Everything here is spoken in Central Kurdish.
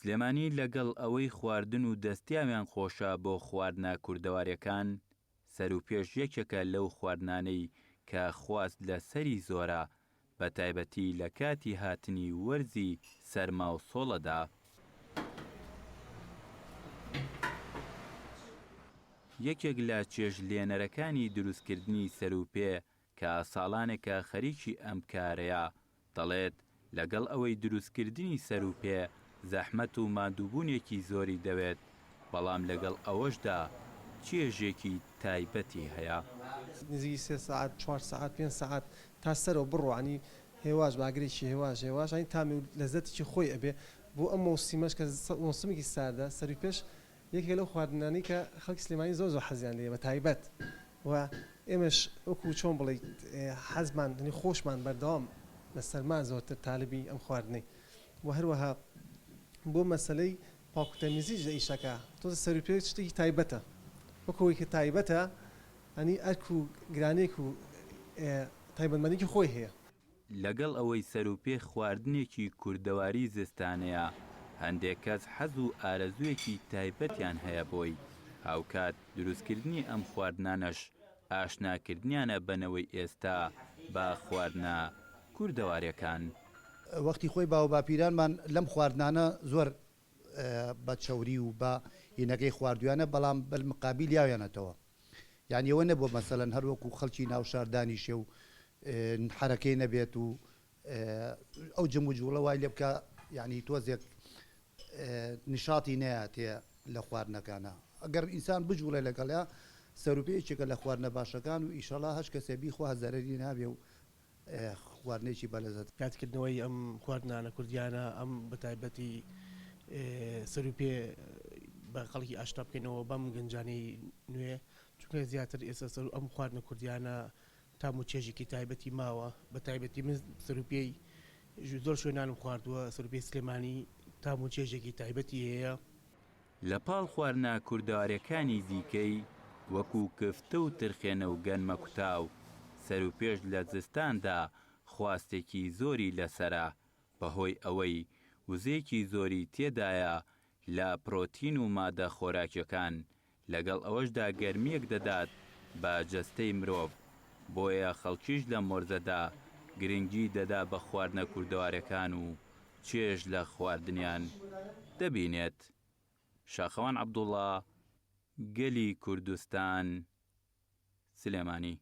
سلێمانی لەگەڵ ئەوەی خواردن و دەستیاویان خۆشە بۆ خواردنە کوردەواریەکان، سەروپێش یەکێکە لەو خواردنانەی کە خواست لە سەری زۆرە، بە تایبەتی لە کاتی هاتنی وەرزی سەرما و سۆڵەدا. یەکێک لە چێژلێنەرەکانی دروستکردنی سەروپێ کە ساڵانێکە خەریکی ئەم کارەیە دەڵێت لەگەڵ ئەوەی دروستکردنی سەروپێ زەحمەت و ماندووبوونێکی زۆری دەوێت، بەڵام لەگەڵ ئەوەشدا چێژێکی تایبەتی هەیە. نزیکی 3 ساعت 4 ساعت 5 ساعت تا سەرەوە بڕوانی هێواش باگرێکی هێواش ئەین تامی و لەزەتێکی خۆی ئەبێ بۆ ئەم مۆسیمەش کە مۆسمێکی ساردە سەروپێش یەکێک لەو خواردنانی کە خەڵکی سلێمانی زۆر حەزیان لێ بە تایبەت و ئێمەش وەکو چۆن بڵێ حەزمان خۆشمان بەردەوام لە سەرمان زۆرتر تالبی ئەم خواردنەی و هەروەها بۆ مەسەلەی پاکوتەمیزیش لە ئیشەکە تۆ سەروپێ شتێکی تایبەتە وەکەوەی کە تایبەتە ئەنی ئەرک و گرانێک و تایبەتمەندێکی خۆی هەیە. لەگەڵ ئەوەی سەروپێ خواردنێکی کوردەواری زستانەیە، هەندێک کەس حەز و ئارەزوویەکی تایبەتیان هەیە بۆی، هاوکات دروستکردنی ئەم خواردنانەش ئاشناکردنیانە بنەوەی ئێستا بە خواردنە کوردەواریەکان. وەختی خۆی باو باپیرانمان لەم خواردنانە زۆر بە چەوری و بە هینەکەی خواردویانە، بەڵام بەمقابل یاویانەتەوە، یعنی ئەوە نەبووە مەسەلەن هەروەکو خەڵکی ناو شاردانیشێ و حرەکەی نەبێت و ئەو جم و جوڵە وای لێ بکە، یعنی تۆزێک نیشاتی نەیەتێ لە خواردنەکانە. ئەگەر ئینسان بجوڵێ لەگەڵیا سەروپەیەکێکە لە خواردنە باشەکان و ئیشەڵا هەش کەسێ بیخوا زەرەری نابێ و خواردنێکی بەلەزەت. یادکردنەوەی ئەم خواردنانە کوردیانە ئەم بەتایبەتی سەروپێ بە خەڵکی ئاشنا بکەینەوە بەم گەنجانەی نوێ، چونکە زیاتر ئێستا ئەم خواردنە کوردیانە تام و چێژێکی تایبەتی ماوە، بە تایبەتی من سەروپێی زۆر شوێنانم خواردووە، سەروپێی سلێمانی تام و چێژێکی تایبەتی هەیە. لە پاڵ خواردنە کوردەوارەکانی دیکەی وەکو کفتە و ترخێنە و گەنمە کوتاو، سەروپێش لە زستاندا خواستێکی زۆری لەسرە، بەهۆی ئەوەی وزەیەکی زۆری تێدایە لە پرۆتین و مادە خۆراکیەکان، لەگەڵ ئەوەشدا گەرمیەک دەدات بە جەستەی مرۆڤ، بۆیە خەڵکیش لە مۆرزەدا گرنگی دەدا بە خواردنە کوردەوارەکان و چێژ لە خواردنیان دەبینێت. شاخەوان عەبدوڵڵا، گەلی کوردستان، سلێمانی.